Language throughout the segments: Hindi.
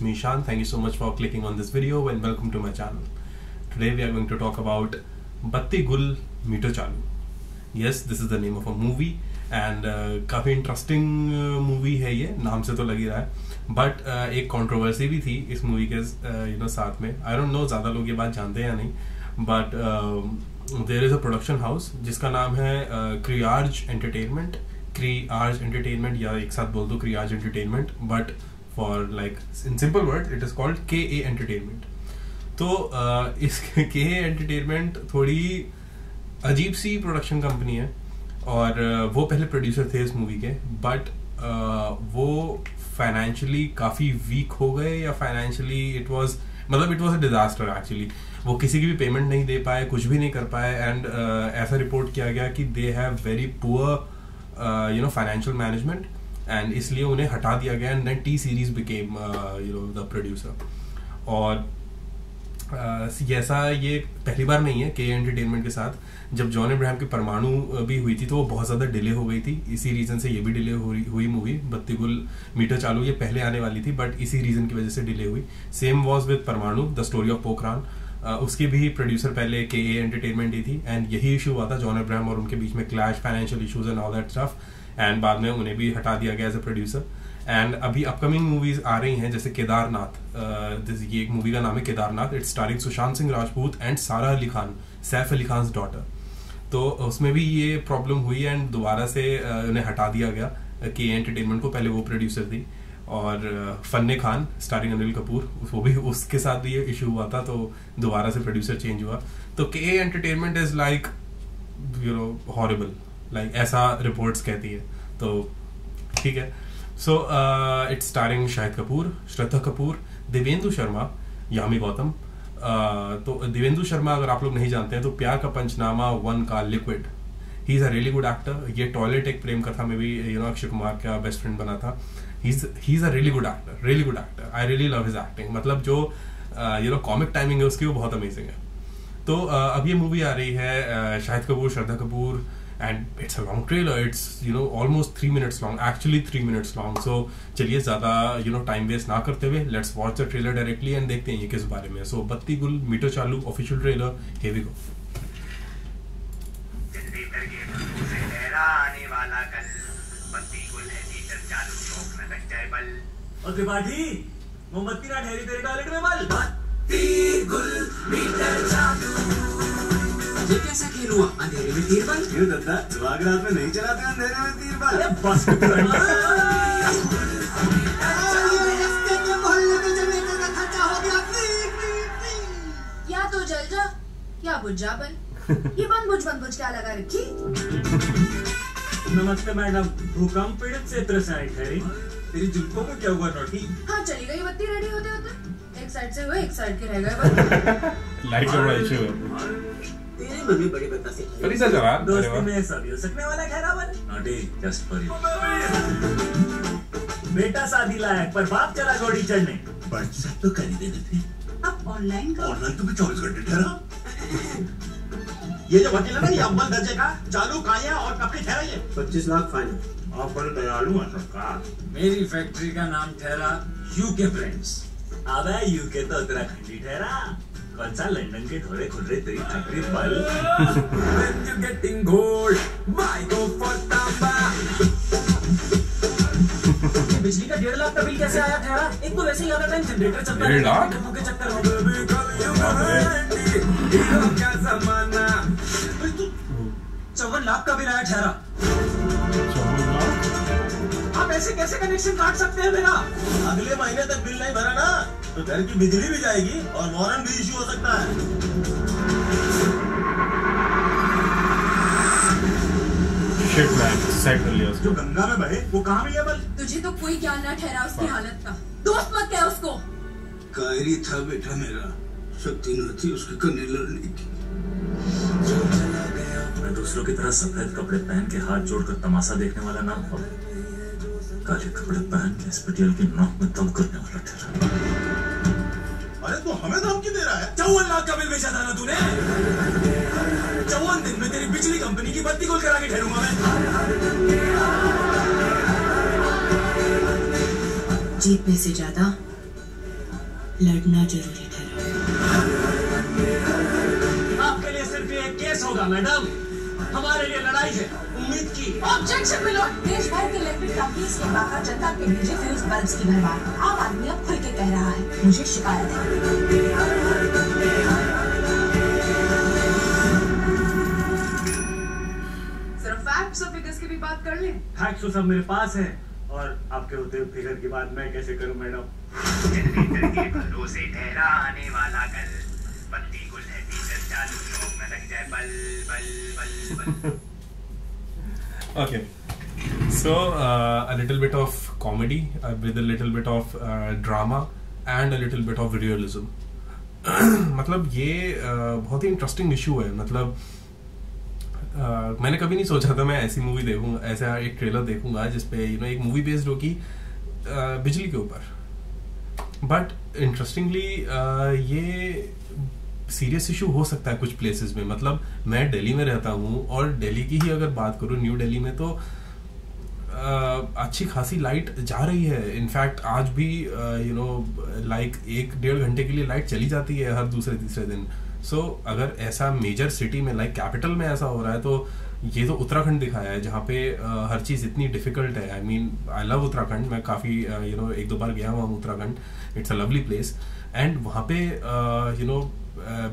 it's me Shan. Thank you so much for clicking on this video and welcome to my channel. Today we are going to talk about Batti Gul Meter Chalu. Yes, this is the name of a movie and काफ़ी इंटरेस्टिंग मूवी है ये, नाम से तो लग ही रहा है. बट एक कंट्रोवर्सी भी थी इस मूवी के साथ में. आई डोंट नो ज़्यादा लोग ये बात जानते हैं या नहीं, but there is a production house जिसका नाम है क्रियार्ज एंटरटेनमेंट या एक साथ बोल दो क्रियार्ज entertainment, but for like in simple word it is called KA entertainment. तो इस KA एंटरटेनमेंट थोड़ी अजीब सी प्रोडक्शन कंपनी है और वो पहले प्रोड्यूसर थे इस मूवी के, बट वो फाइनेंशियली काफ़ी वीक हो गए या financially it was a disaster actually. वो किसी की भी पेमेंट नहीं दे पाए, कुछ भी नहीं कर पाए एंड ऐसा रिपोर्ट किया गया कि they have very poor financial management and इसलिए उन्हें हटा दिया गया and then T series became the producer. और ऐसा ये पहली बार नहीं है KA एंटरटेनमेंट के साथ. जब जॉन अब्राहम की परमाणु भी हुई थी तो वो बहुत ज़्यादा डिले हो गई थी. इसी रीज़न से ये भी डिले हुई मूवी बत्ती गुल मीटर चालू. ये पहले आने वाली थी बट इसी रीज़न की वजह से डिले हुई. सेम वॉज विद परमाणु द स्टोरी ऑफ पोखरान. उसकी भी प्रोड्यूसर पहले KA एंटरटेनमेंट ही थी एंड यही इशू हुआ था जॉन अब्राहम और उनके बीच में clash, financial issues and all that stuff, and बाद में उन्हें भी हटा दिया गया एज अ प्रोड्यूसर. एंड अभी अपकमिंग मूवीज आ रही हैं जैसे केदारनाथ. ये एक मूवी का नाम है Kedarnath. It's starring Sushant Singh Rajput and सारा अली खान, सैफ अली खान डॉटर. तो उसमें भी ये प्रॉब्लम हुई एंड दोबारा से उन्हें हटा दिया गया KA एंटरटेनमेंट को. पहले वो प्रोड्यूसर थी. और फन्ने खान स्टारिंग अनिल कपूर, वो भी उसके साथ भी ये इशू हुआ था तो दोबारा से प्रोड्यूसर चेंज हुआ. तो KA entertainment is like horrible, like ऐसा रिपोर्ट्स कहती है. तो ठीक है. So it's starring Shahid Kapoor, Shraddha Kapoor, Divyendu Sharma, Yami Gautam. तो देवेंदु शर्मा अगर आप लोग नहीं जानते हैं तो प्यार का पंचनामा 1 का liquid, he is a really good actor. ये टॉयलेट एक प्रेम कथा में भी अक्षय कुमार का बेस्ट फ्रेंड बना था. He is a really good actor. I really love his acting. मतलब जो कॉमिक टाइमिंग है उसकी वो बहुत अमेजिंग है. तो अब ये मूवी आ रही है Shahid Kapoor, Shraddha Kapoor, and it's a long trailer. It's almost 3 minutes long, actually 3 minutes long. So चलिए ज़्यादा टाइम वेस्ट ना करते हुए let's watch the trailer directly and देखते हैं ये किस बारे में. So बत्ती गुल मीटर चालू official trailer, here we go. और त्रिपाठी मोमबत्ती ना ढेरी तेरे टॉयलेट में बल. बत्ती गुल मीटर चालू. ये कैसा खेल हुआ? अंधेरे में तीर बल? क्यों दत्ता, सुहाग रात में नहीं चलाते अंधेरे में तीर बल? अरे बस या तो जल जा या बुझ जा बल. ये बंद बुझ क्या लगा रखी? नमस्ते मैडम, भूकंप पीड़ित क्षेत्र से आई ठहरी. तेरी जुल्फों को क्या हुआ नोटी? हाँ चली गई बत्ती रेडी होते एक साइड से हुए एक साइड के रह गए. लाइट का बड़ा इशू है. तेरी मम्मी बड़ी बताती है. बड़ी सा जवाब. दोस्ती में ऐसा भी हो सकने वाला ठहरा बन. Naughty just for you. बेटा शादी लायक पर बाप चला घोड़ी चढ़ने. बट सब तो कर ही देने थे. अब ऑनलाइन तो भी 24 घंटे ठहरा. ये जो वकील है ना, ये अव्वल दर्जे का, चालू काया और कब के ठहरा. ये 25 लाख फाइन. आप बड़े दयालु हैं सरकार. मेरी फैक्ट्री का नाम ठहरा यूके ब्रांड्स. अबे यूके तो उत्तराखंड ही ठहरा. कौन सा लंदन के घोड़े खुल रहे तेरी फैक्ट्री बल. When you getting gold, why go for तांबा. बिजली का 1.5 लाख का बिल कैसे आया ठहरा? एक तो वैसे ही ज्यादा टाइम जनरेटर चलता है. 1.5 लाख के चक्कर में क्या जमाना. 54 लाख का बिल आया ठहरा. आप ऐसे कैसे कनेक्शन काट सकते हैं मेरा? अगले महीने तक बिल नहीं भरा ना तो घर की बिजली भी जाएगी और वारंट भी इश्यू हो सकता है. शिट मैन, सेट कर लिया. जो गंगा में बहे वो कहाँ भी है बल? तुझे तो कोई ज्ञान ना ठहरा उसकी हालत का. दोस्त मत कह उसको. कायरी था बेटा मेरा, शक्ति न थी उसके कन्ने लड़ने की. मैं दूसरों की तरह सफेद कपड़े पहन के हाथ जोड़कर तमाशा देखने वाला ना हुआ. काले कपड़े पहन के इस पटियाल की नाक में दम करने वाला ठहरा. अरे तो हमें धमकी दे रहा है. 54 लाख का बिल भेजा था ना तूने. 54 दिन में तेरी बिजली कंपनी की बत्ती गुल करा के ठहरूंगा मैं. जीतने से ज्यादा लड़ना जरूरी ठहरा। आपके लिए सिर्फ एक केस होगा मैडम, हमारे लिए लड़ाई है उम्मीद की। ऑब्जेक्शन मिलो। देश भर के इलेक्ट्रिक कंपनीज के बाहर जनता के बिजली फ्यूज बल्ब्स की भरमार। आम आदमी अब खुल के कह रहा है, मुझे शिकायत है। सिर्फ फैक्ट्स और फिगर्स की भी बात कर लें। फैक्ट्स तो सब मेरे पास है, और आपके होते हुए फिगर की बात मैं कैसे करूं मैडम? जनरेटर के भरों से ठहरा आने वाला कल, बत्ती गुल है टीचर चालू, शौक न लग जाए बल बल बल बल। Okay, so a little bit of comedy with a little bit of drama and a little bit of realism. मतलब ये बहुत ही इंटरेस्टिंग इशू है। मतलब मैंने कभी नहीं सोचा था मैं ऐसी मूवी देखूंगा, ऐसा एक ट्रेलर देखूंगा जिसपे एक मूवी बेस्ड होगी बिजली के ऊपर। बट इंटरेस्टिंगली ये सीरियस इशू हो सकता है कुछ प्लेसेस में। मतलब मैं दिल्ली में रहता हूँ, और दिल्ली की ही अगर बात करूँ, न्यू दिल्ली में तो अच्छी खासी लाइट जा रही है। इनफैक्ट आज भी लाइक 1-1.5 घंटे के लिए लाइट चली जाती है हर दूसरे तीसरे दिन। सो अगर ऐसा मेजर सिटी में लाइक कैपिटल में ऐसा हो रहा है, तो ये तो उत्तराखंड दिखाया है जहाँ पे हर चीज़ इतनी डिफिकल्ट है। I love Uttarakhand. मैं काफ़ी 1-2 बार गया हुआ हूँ Uttarakhand. It's a lovely place. And वहाँ पे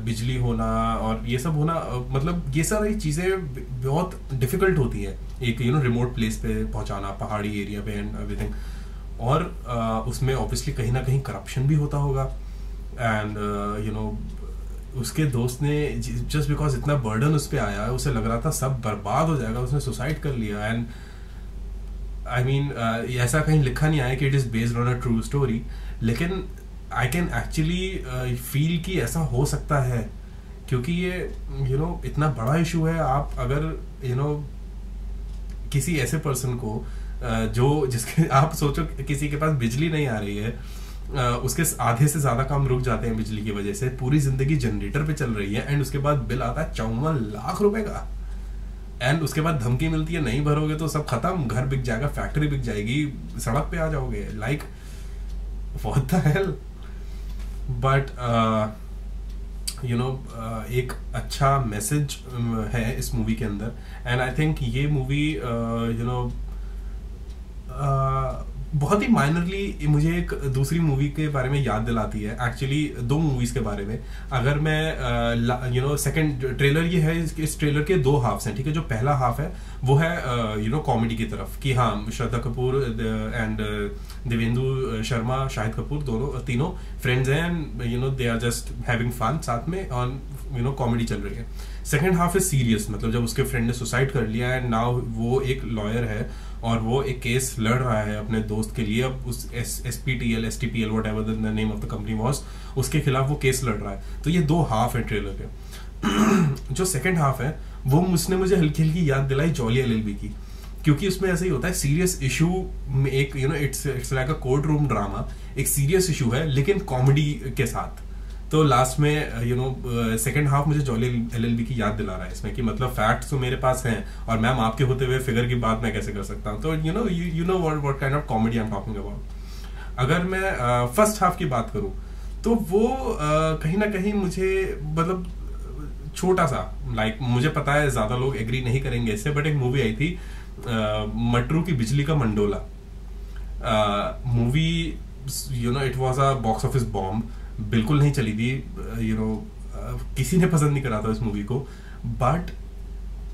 बिजली होना और ये सब होना, मतलब ये सारी चीज़ें बहुत डिफिकल्ट होती हैं एक रिमोट प्लेस पे पहुँचाना, पहाड़ी एरिया पे एंड एवरीथिंग। और उसमें ऑब्वियसली कहीं ना कहीं करप्शन भी होता होगा। एंड उसके दोस्त ने जस्ट बिकॉज इतना बर्डन उस पर आया, उसे लग रहा था सब बर्बाद हो जाएगा, उसने सुसाइड कर लिया। एंड आई मीन ऐसा कहीं लिखा नहीं आया कि it is based on a true story, लेकिन आई कैन एक्चुअली फील कि ऐसा हो सकता है, क्योंकि ये इतना बड़ा इशू है। आप अगर किसी ऐसे पर्सन को जिसके आप सोचो किसी के पास बिजली नहीं आ रही है, उसके आधे से ज्यादा काम रुक जाते हैं बिजली की वजह से, पूरी जिंदगी जनरेटर पे चल रही है, एंड उसके बाद बिल आता है 54 लाख रुपए का। एंड उसके बाद धमकी मिलती है नहीं भरोगे तो सब खत्म, घर बिक जाएगा, फैक्ट्री बिक जाएगी, सड़क पे आ जाओगे। Like what the hell. But एक अच्छा मैसेज है इस मूवी के अंदर। एंड आई थिंक ये मूवी बहुत ही माइनरली मुझे एक दूसरी मूवी के बारे में याद दिलाती है। एक्चुअली 2 मूवीज के बारे में। अगर मैं सेकंड ट्रेलर ये है, इस ट्रेलर के 2 हाफ्स हैं, ठीक है। जो पहला हाफ है वो है कॉमेडी की तरफ, कि हाँ श्रद्धा कपूर एंड देवेंदु शर्मा, शाहिद कपूर तीनों फ्रेंड्स हैं, and they are just having fun साथ में, और कॉमेडी चल रही है। सेकेंड हाफ इज सीरियस, मतलब जब उसके फ्रेंड ने सुसाइड कर लिया एंड नाउ वो एक लॉयर है और वो एक केस लड़ रहा है अपने दोस्त के लिए। अब उस STPL whatever the name of the company was, उसके खिलाफ वो केस लड़ रहा है। तो ये 2 हाफ है ट्रेलर के। जो सेकंड हाफ है वो उसने मुझे हल्की हल्की याद दिलाई जॉली LLB की, क्योंकि उसमें ऐसा ही होता है, सीरियस इशू में एक it's like a court room drama, एक सीरियस इशू है लेकिन कॉमेडी के साथ। तो लास्ट में सेकंड हाफ मुझे जॉली LLB की याद दिला रहा है इसमें, कि मतलब फैक्ट्स तो मेरे पास हैं और मैम आपके होते हुए फिगर की बात मैं कैसे कर सकता हूँ। तो you know what kind of comedy I am talking about. अगर मैं फर्स्ट हाफ की बात करूँ तो वो कहीं ना कहीं मुझे मतलब छोटा सा, लाइक मुझे पता है ज्यादा लोग एग्री नहीं करेंगे इससे, बट एक मूवी आई थी मटरू की बिजली का Mandola movie. It was a box office bomb, बिल्कुल नहीं चली थी, किसी ने पसंद नहीं करा था इस मूवी को। बट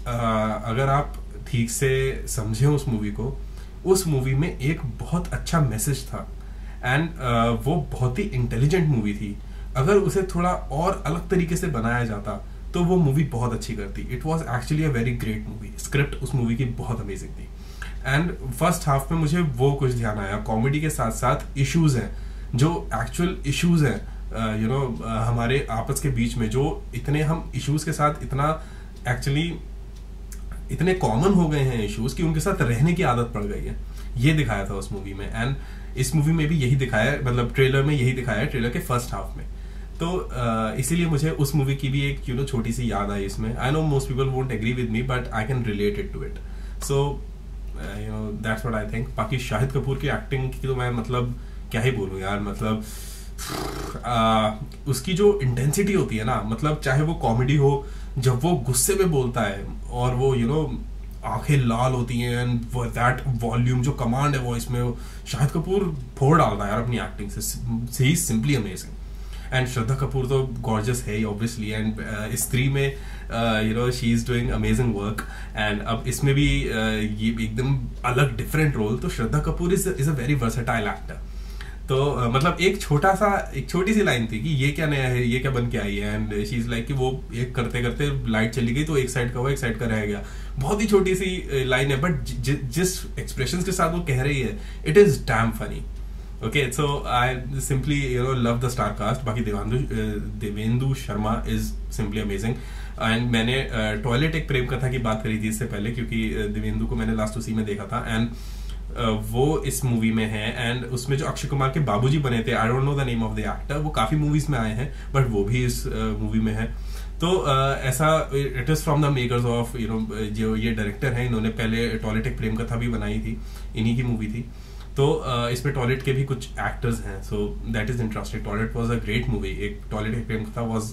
अगर आप ठीक से समझे उस मूवी को, उस मूवी में एक बहुत अच्छा मैसेज था, एंड वो बहुत ही इंटेलिजेंट मूवी थी। अगर उसे थोड़ा और अलग तरीके से बनाया जाता तो वो मूवी बहुत अच्छी करती। It was actually a very great movie. Script उस मूवी की बहुत अमेजिंग थी। एंड फर्स्ट हाफ में मुझे वो कुछ ध्यान आया, कॉमेडी के साथ साथ इश्यूज हैं, जो एक्चुअल इश्यूज हैं हमारे आपस के बीच में, जो इतने हम इश्यूज के साथ इतने कॉमन हो गए हैं इश्यूज कि उनके साथ रहने की आदत पड़ गई है। ये दिखाया था उस मूवी में, एंड इस मूवी में भी यही दिखाया है, मतलब ट्रेलर में यही दिखाया है, ट्रेलर के फर्स्ट हाफ में। तो इसीलिए मुझे उस मूवी की भी एक छोटी सी याद आई इसमें। I know most people won't agree with me, but I can relate it to it. So that's what I think. बाकी शाहिद कपूर की एक्टिंग की तो मैं मतलब क्या ही बोलूं यार, मतलब उसकी जो इंटेंसिटी होती है ना, मतलब चाहे वो कॉमेडी हो, जब वो गुस्से में बोलता है और वो आंखें लाल होती हैं एंड दैट वॉल्यूम, जो कमांड है वॉइस में, शाहिद कपूर फोड़ डालता है यार अपनी एक्टिंग से। He simply amazing. And Shraddha Kapoor तो गॉर्जियस है ही ऑब्वियसली, एंड स्त्री में she is doing amazing work, and अब इसमें भी ये एकदम अलग डिफरेंट रोल। तो Shraddha Kapoor is a very versatile actor. तो मतलब एक छोटी सी लाइन थी कि ये क्या नया है, ये क्या बन के आई है, एंड शी इज लाइक कि वो एक करते करते लाइट चली गई तो एक साइड का हुआ, एक साइड का रह गया। बहुत ही छोटी सी लाइन है, बट जिस एक्सप्रेशंस के साथ वो कह रही है, it is damn funny. Okay, so I simply love the star cast. बाकी Divyendu Sharma is simply amazing. And मैंने टॉयलेट एक प्रेम कथा की बात करी थी इससे पहले, क्योंकि देवेंदु को मैंने लास्ट उसी में देखा था, एंड वो इस मूवी में है। एंड उसमें जो अक्षय कुमार के बाबूजी बने थे, I don't know the name of the actor, वो काफी मूवीज में आए हैं, बट वो भी इस मूवी में है। तो ऐसा, it is from the makers of जो ये डायरेक्टर हैं, इन्होंने पहले टॉयलेट एक प्रेम कथा भी बनाई थी, इन्हीं की मूवी थी। तो इसमें टॉयलेट के भी कुछ एक्टर्स हैं, so that is interesting. Toilet was a great movie. एक टॉयलेट एक प्रेम कथा was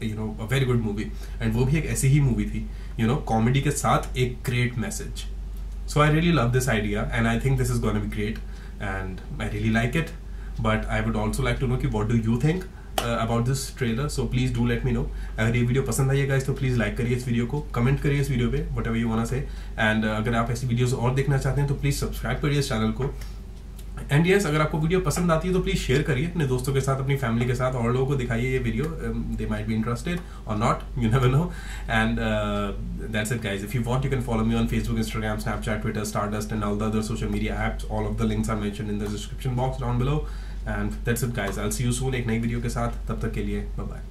a very good movie, and वो भी एक ऐसी ही मूवी थी, कॉमेडी के साथ एक great message. So I really love this idea, and I think this is going to be great, and I really like it. But I would also like to know कि what do you think about this trailer? So please do let me know. अगर ये वीडियो पसंद आई है guys, तो प्लीज लाइक करिए इस वीडियो को, कमेंट करिए इस वीडियो पे whatever you wanna say, and अगर आप ऐसी वीडियोस और देखना चाहते हैं तो प्लीज सब्सक्राइब करिए इस चैनल को। एंड यस, अगर आपको वीडियो पसंद आती है तो प्लीज शेयर करिए अपने दोस्तों के साथ, अपनी फैमिली के साथ, और लोगों को दिखाइए ये video. They might be interested और not, you never know. And that's it guys. If you want, you can follow me on Facebook, Instagram, Snapchat, Twitter, Stardust, and all the other social media apps. All of the links are mentioned in the description box down below. And that's it guys. I'll see you soon एक नई वीडियो के साथ। तब तक के लिए बाय बाय।